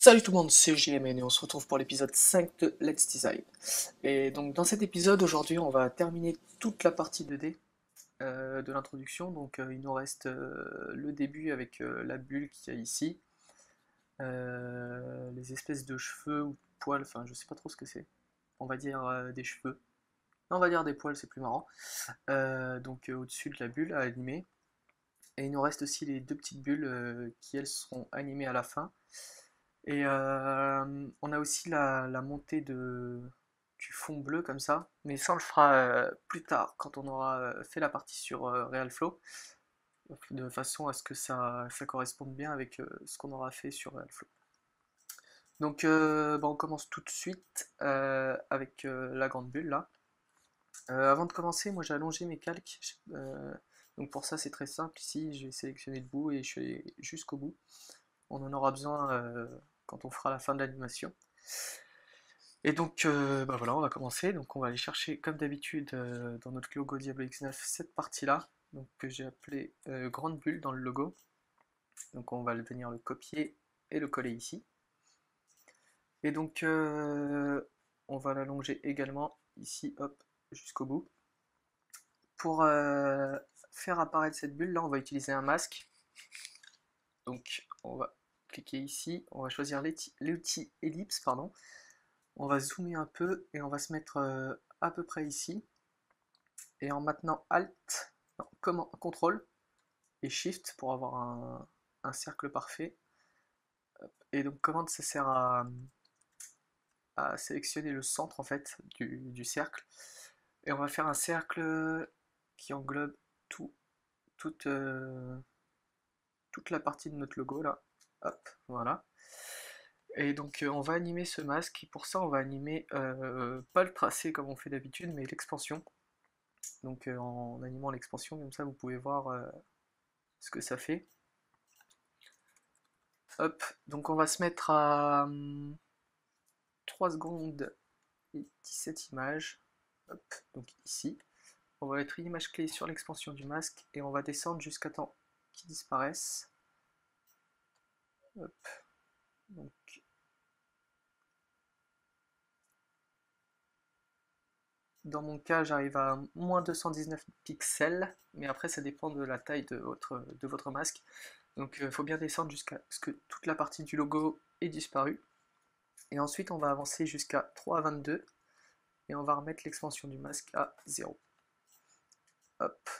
Salut tout le monde, c'est JMN et on se retrouve pour l'épisode 5 de Let's Design. Et donc dans cet épisode, aujourd'hui, on va terminer toute la partie 2D de l'introduction. Donc il nous reste le début avec la bulle qu'il y a ici, les espèces de cheveux ou de poils, enfin je sais pas trop ce que c'est. On va dire des cheveux. Non, on va dire des poils, c'est plus marrant. Donc au-dessus de la bulle à animer. Et il nous reste aussi les deux petites bulles qui elles seront animées à la fin. Et on a aussi la montée du fond bleu comme ça, mais ça on le fera plus tard quand on aura fait la partie sur RealFlow, de façon à ce que ça corresponde bien avec ce qu'on aura fait sur RealFlow. Donc bah, on commence tout de suite avec la grande bulle là. Avant de commencer, moi j'ai allongé mes calques, donc pour ça c'est très simple, ici j'ai sélectionné le bout et je suis allé jusqu'au bout. On en aura besoin quand on fera la fin de l'animation. Et donc, bah voilà, on va commencer. Donc, on va aller chercher, comme d'habitude, dans notre logo Diablo X9, cette partie-là, donc que j'ai appelée grande bulle dans le logo. Donc, on va venir le copier et le coller ici. Et donc, on va l'allonger également ici, hop, jusqu'au bout. Pour faire apparaître cette bulle, là, on va utiliser un masque. Donc, on va cliquer ici, on va choisir l'outil ellipse, pardon. On va zoomer un peu et on va se mettre à peu près ici. Et en maintenant Alt, non, CTRL et Shift pour avoir un cercle parfait. Et donc commande ça sert à sélectionner le centre en fait du cercle. Et on va faire un cercle qui englobe tout, toute, toute la partie de notre logo là. Hop, voilà. Et donc on va animer ce masque, et pour ça on va animer pas le tracé comme on fait d'habitude, mais l'expansion. Donc en animant l'expansion, comme ça vous pouvez voir ce que ça fait. Hop, donc on va se mettre à 3 secondes et 17 images. Hop, donc ici. On va mettre une image clé sur l'expansion du masque et on va descendre jusqu'à temps qu'il disparaisse. Hop, donc dans mon cas, j'arrive à moins 219 pixels, mais après ça dépend de la taille de votre masque. Donc il faut bien descendre jusqu'à ce que toute la partie du logo ait disparu. Et ensuite, on va avancer jusqu'à 3,22 et on va remettre l'expansion du masque à 0. Hop.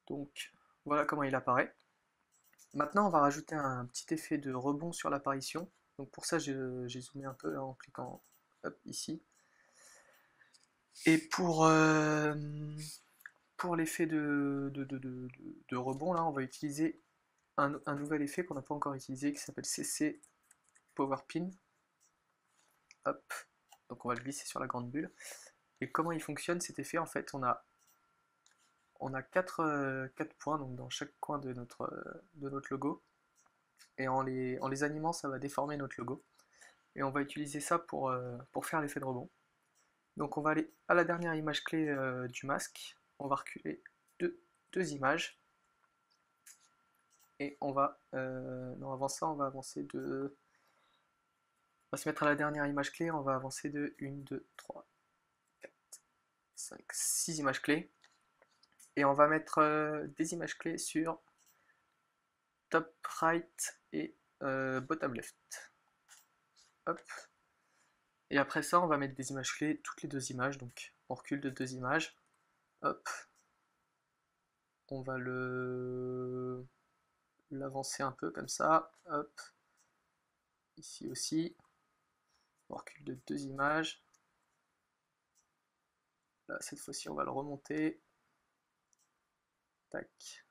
Donc voilà comment il apparaît. Maintenant, on va rajouter un petit effet de rebond sur l'apparition. Donc pour ça, j'ai zoomé un peu là, en cliquant hop, ici. Et pour l'effet de rebond, là, on va utiliser un nouvel effet qu'on n'a pas encore utilisé qui s'appelle CC Power Pin. Hop. Donc on va le glisser sur la grande bulle. Et comment il fonctionne cet effet? En fait, on a 4 points donc dans chaque coin de notre logo. Et en les animant, ça va déformer notre logo. Et on va utiliser ça pour faire l'effet de rebond. Donc on va aller à la dernière image clé du masque, on va reculer deux images, et on va, non avant ça on va avancer on va se mettre à la dernière image clé, on va avancer de 1, 2, 3, 4, 5, 6 images clés, et on va mettre des images clés sur top right et bottom left. Hop. Et après ça, on va mettre des images clés, toutes les deux images, donc on recule de 2 images. Hop, on va l'avancer un peu comme ça. Hop, ici aussi. On recule de 2 images. Là, cette fois-ci, on va le remonter. Tac,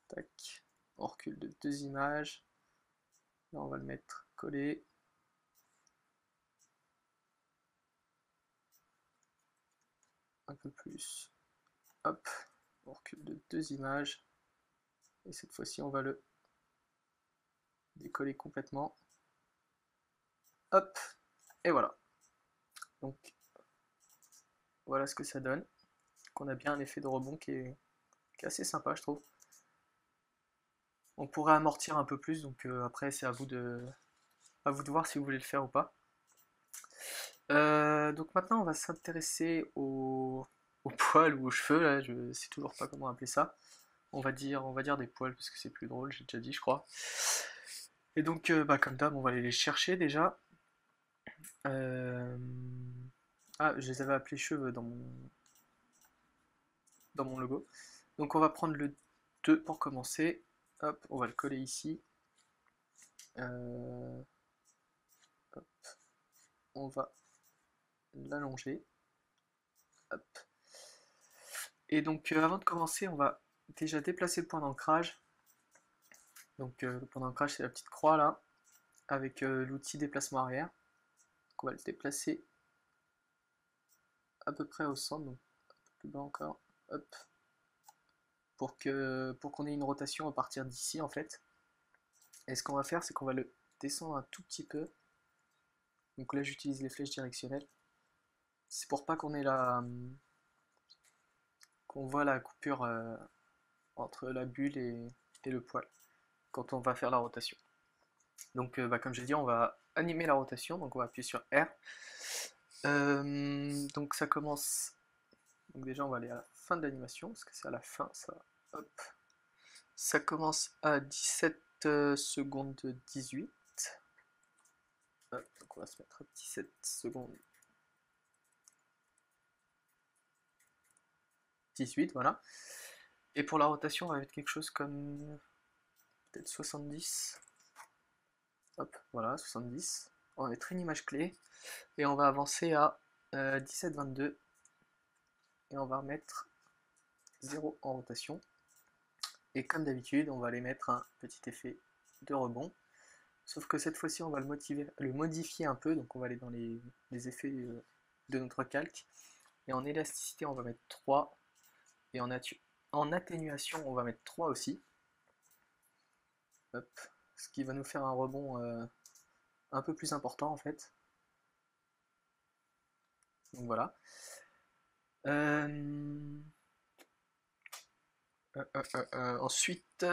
tac. On recule de 2 images. Là, on va le mettre collé. Un peu plus. Hop, on recule de 2 images. Et cette fois-ci, on va le décoller complètement. Hop, et voilà. Donc, voilà ce que ça donne. Qu'on a bien un effet de rebond qui est assez sympa, je trouve. On pourrait amortir un peu plus, donc après c'est à vous de voir si vous voulez le faire ou pas. Donc maintenant on va s'intéresser aux poils ou aux cheveux, là, je sais toujours pas comment appeler ça. On va dire des poils parce que c'est plus drôle, j'ai déjà dit je crois. Et donc bah, comme d'hab on va aller les chercher déjà. Euh, Ah, je les avais appelés cheveux dans mon logo. Donc on va prendre le 2 pour commencer. Hop, on va le coller ici. Euh, Hop, on va l'allonger. Hop. Et donc avant de commencer, on va déjà déplacer le point d'ancrage. Donc le point d'ancrage c'est la petite croix là, avec l'outil déplacement arrière. Donc, on va le déplacer à peu près au centre, donc un peu plus bas encore. Hop. Pour qu'on ait une rotation à partir d'ici en fait. Et ce qu'on va faire, c'est qu'on va le descendre un tout petit peu. Donc là j'utilise les flèches directionnelles. C'est pour pas qu'on ait qu'on voit la coupure entre la bulle et le poil quand on va faire la rotation. Donc bah, comme j'ai dit, on va animer la rotation, donc on va appuyer sur R. Donc ça commence. Donc déjà on va aller à la fin de l'animation, parce que c'est à la fin ça. Hop. Ça commence à 17 secondes 18. Hop, donc on va se mettre à 17 secondes 18, voilà. Et pour la rotation, on va mettre quelque chose comme peut-être 70. Hop, voilà, 70. On va mettre une image clé et on va avancer à 17-22 et on va remettre 0 en rotation. Et comme d'habitude, on va aller mettre un petit effet de rebond. Sauf que cette fois-ci, on va le modifier un peu. Donc on va aller dans les effets de notre calque. Et en élasticité, on va mettre 3. Et en atténuation, on va mettre 3 aussi. Hop. Ce qui va nous faire un rebond un peu plus important en fait. Donc voilà. Ensuite,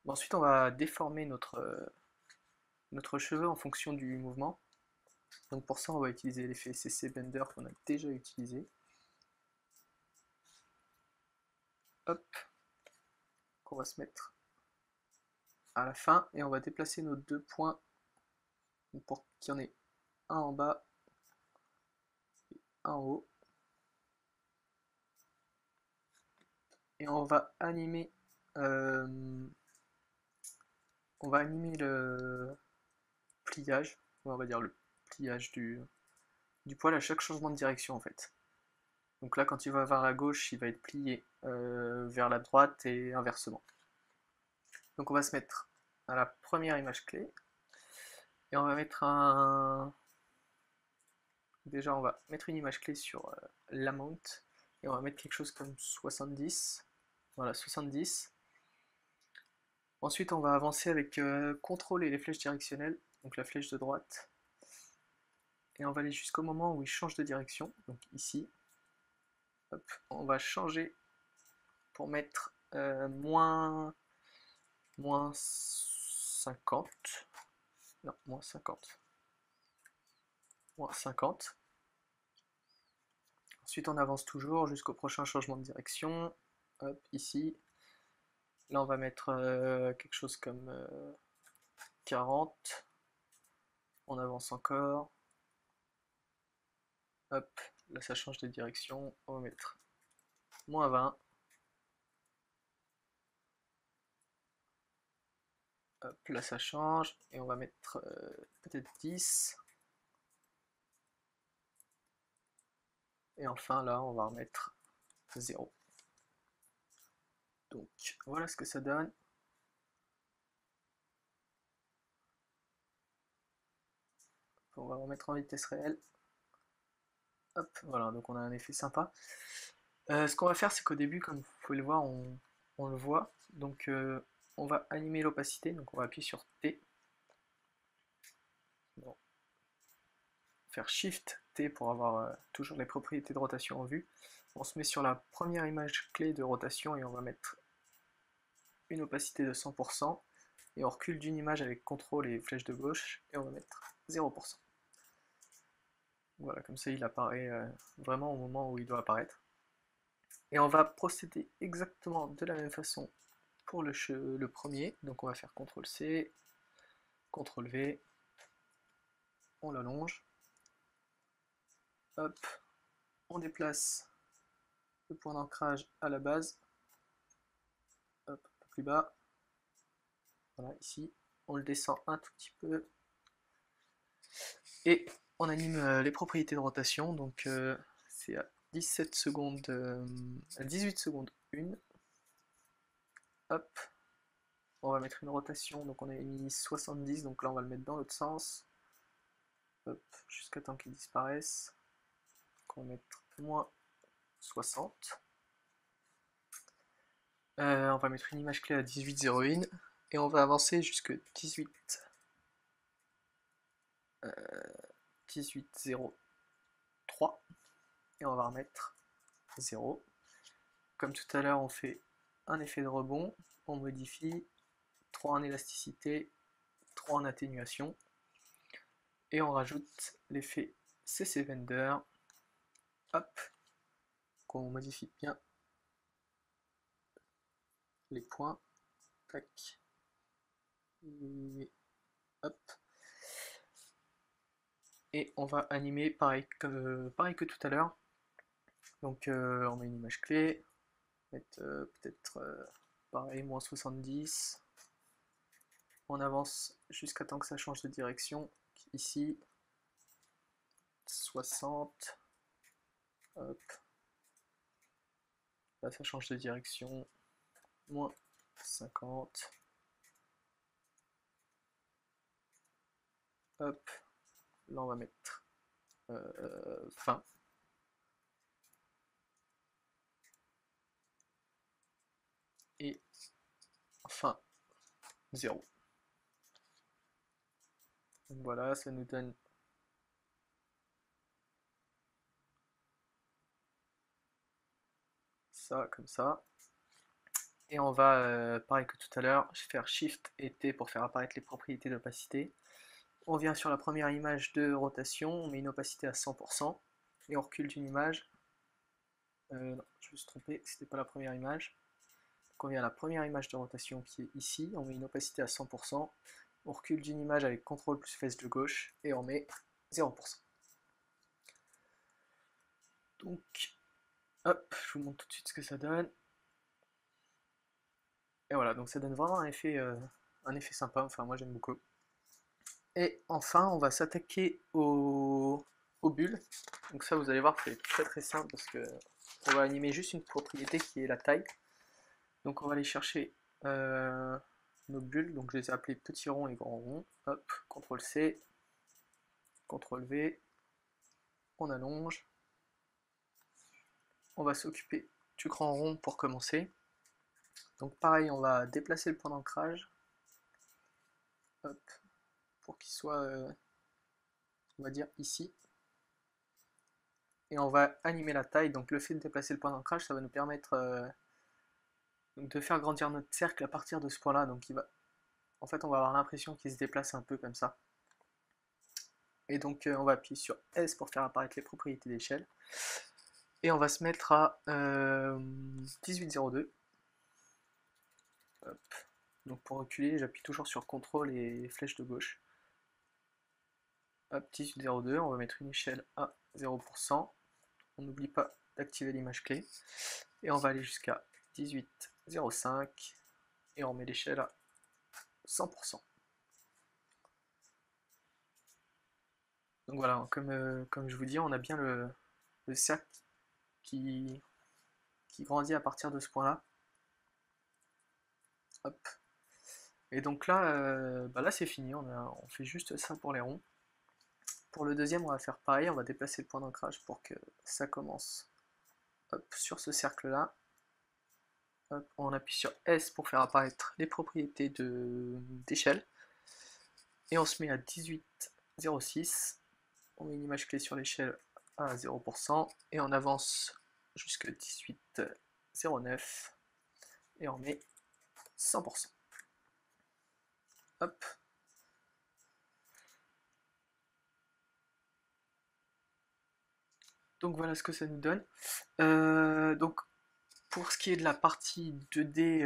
ensuite, on va déformer notre cheveu en fonction du mouvement. Donc pour ça, on va utiliser l'effet CC Bender qu'on a déjà utilisé. Hop, qu'on va se mettre à la fin et on va déplacer nos deux points pour qu'il y en ait un en bas et un en haut. Et euh, on va animer le pliage, on va dire le pliage du poil à chaque changement de direction en fait. Donc là, quand il va vers la gauche, il va être plié vers la droite et inversement. Donc on va se mettre à la première image clé et on va mettre un. Déjà, on va mettre une image clé sur l'amount et on va mettre quelque chose comme 70. Voilà, 70. Ensuite, on va avancer avec CTRL et les flèches directionnelles, donc la flèche de droite. Et on va aller jusqu'au moment où il change de direction, donc ici. Hop, on va changer pour mettre moins 50. Non, moins 50. Moins 50. Ensuite, on avance toujours jusqu'au prochain changement de direction. Hop, ici. Là, on va mettre quelque chose comme 40. On avance encore. Hop, là, ça change de direction. On va mettre moins 20. Hop, là, ça change. Et on va mettre peut-être 10. Et enfin, là, on va remettre 0. Donc, voilà ce que ça donne. On va remettre en vitesse réelle. Hop, voilà, donc on a un effet sympa. Ce qu'on va faire, c'est qu'au début, comme vous pouvez le voir, on le voit. Donc, on va animer l'opacité. Donc, on va appuyer sur T. Bon. Faire Shift T pour avoir toujours les propriétés de rotation en vue. On se met sur la première image clé de rotation et on va mettre une opacité de 100%, et on recule d'une image avec CTRL et flèche de gauche, et on va mettre 0%. Voilà, comme ça il apparaît vraiment au moment où il doit apparaître. Et on va procéder exactement de la même façon pour le premier, donc on va faire CTRL-C, CTRL-V, on l'allonge, hop, on déplace le point d'ancrage à la base, hop, un peu plus bas, voilà, ici, on le descend un tout petit peu, et on anime les propriétés de rotation, donc c'est à 17 secondes, à 18 secondes 1, hop, on va mettre une rotation, donc on a mis 70, donc là on va le mettre dans l'autre sens, hop, jusqu'à temps qu'il disparaisse, donc on va mettre moins 60, on va mettre une image clé à 18,01, et on va avancer jusque 18,03, et on va remettre 0. Comme tout à l'heure, on fait un effet de rebond, on modifie, 3 en élasticité, 3 en atténuation, et on rajoute l'effet CC Vendor, hop, qu'on modifie bien les points, tac, et hop, et on va animer pareil que tout à l'heure, donc on met une image clé, mettre peut-être pareil, moins 70, on avance jusqu'à temps que ça change de direction, ici, 60, hop, là ça change de direction, moins 50, hop, là on va mettre 20, et enfin 0. Donc voilà, ça nous donne ça comme ça. Et on va, pareil que tout à l'heure, faire Shift et T pour faire apparaître les propriétés d'opacité. On vient sur la première image de rotation, on met une opacité à 100%, et on recule d'une image. Non, je me suis trompé, c'était pas la première image. Donc on vient à la première image de rotation qui est ici, on met une opacité à 100%, on recule d'une image avec CTRL plus flèche de gauche, et on met 0%. Donc, hop, je vous montre tout de suite ce que ça donne. Et voilà, donc ça donne vraiment un effet sympa, enfin moi j'aime beaucoup. Et enfin, on va s'attaquer aux bulles. Donc ça, vous allez voir, c'est très très simple parce que on va animer juste une propriété qui est la taille. Donc on va aller chercher nos bulles, donc je les ai appelées petits ronds et grands ronds. Hop, CTRL-C, CTRL-V, on allonge. On va s'occuper du grand rond pour commencer. Donc pareil, on va déplacer le point d'ancrage. Hop, pour qu'il soit, on va dire, ici. Et on va animer la taille, donc le fait de déplacer le point d'ancrage, ça va nous permettre donc de faire grandir notre cercle à partir de ce point-là, donc en fait on va avoir l'impression qu'il se déplace un peu comme ça. Et donc on va appuyer sur S pour faire apparaître les propriétés d'échelle, et on va se mettre à 18,02. Donc pour reculer, j'appuie toujours sur CTRL et flèche de gauche. Hop, 18,02, on va mettre une échelle à 0%. On n'oublie pas d'activer l'image clé. Et on va aller jusqu'à 18,05 et on met l'échelle à 100%. Donc voilà, comme je vous dis, on a bien le cercle qui grandit à partir de ce point-là. Hop. Et donc là, là c'est fini, on fait juste ça pour les ronds. Pour le deuxième, on va faire pareil, on va déplacer le point d'ancrage pour que ça commence sur ce cercle-là. On appuie sur S pour faire apparaître les propriétés d'échelle. Et on se met à 18,06. On met une image clé sur l'échelle à 0%. Et on avance jusqu'à 18,09. Et on met 100%. Hop. Donc voilà ce que ça nous donne. Donc pour ce qui est de la partie 2D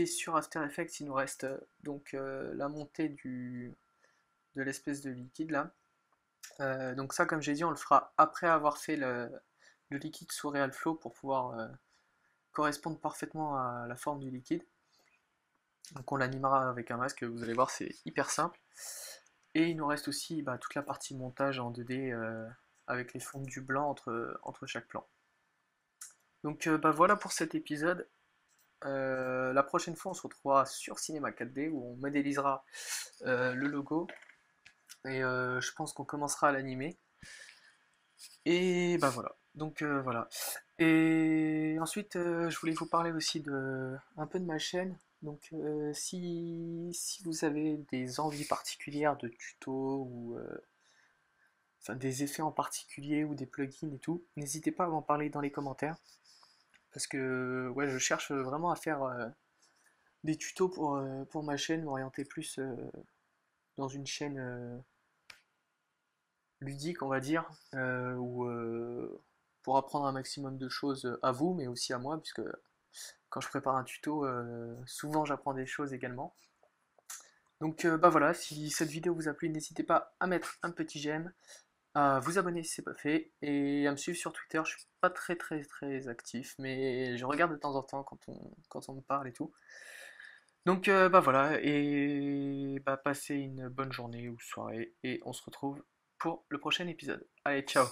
sur After Effects, il nous reste donc la montée de l'espèce de liquide là. Donc ça, comme j'ai dit, on le fera après avoir fait le liquide sous RealFlow pour pouvoir correspondre parfaitement à la forme du liquide. Donc on l'animera avec un masque, vous allez voir, c'est hyper simple. Et il nous reste aussi toute la partie montage en 2D avec les fondus blancs entre chaque plan. Donc voilà pour cet épisode. La prochaine fois, on se retrouvera sur Cinema 4D où on modélisera le logo et je pense qu'on commencera à l'animer. Et bah voilà. Donc voilà. Et ensuite, je voulais vous parler aussi un peu de ma chaîne. Donc si vous avez des envies particulières de tutos ou enfin, des effets en particulier ou des plugins et tout, n'hésitez pas à m'en parler dans les commentaires. Parce que ouais, je cherche vraiment à faire des tutos pour ma chaîne, m'orienter plus dans une chaîne ludique, on va dire, où, pour apprendre un maximum de choses à vous, mais aussi à moi, puisque quand je prépare un tuto, souvent j'apprends des choses également. Donc bah voilà, si cette vidéo vous a plu, n'hésitez pas à mettre un petit j'aime, à vous abonner si c'est pas fait, et à me suivre sur Twitter. Je suis pas très actif, mais je regarde de temps en temps quand on me parle et tout. Donc bah voilà, et bah passez une bonne journée ou soirée, et on se retrouve pour le prochain épisode. Allez, ciao!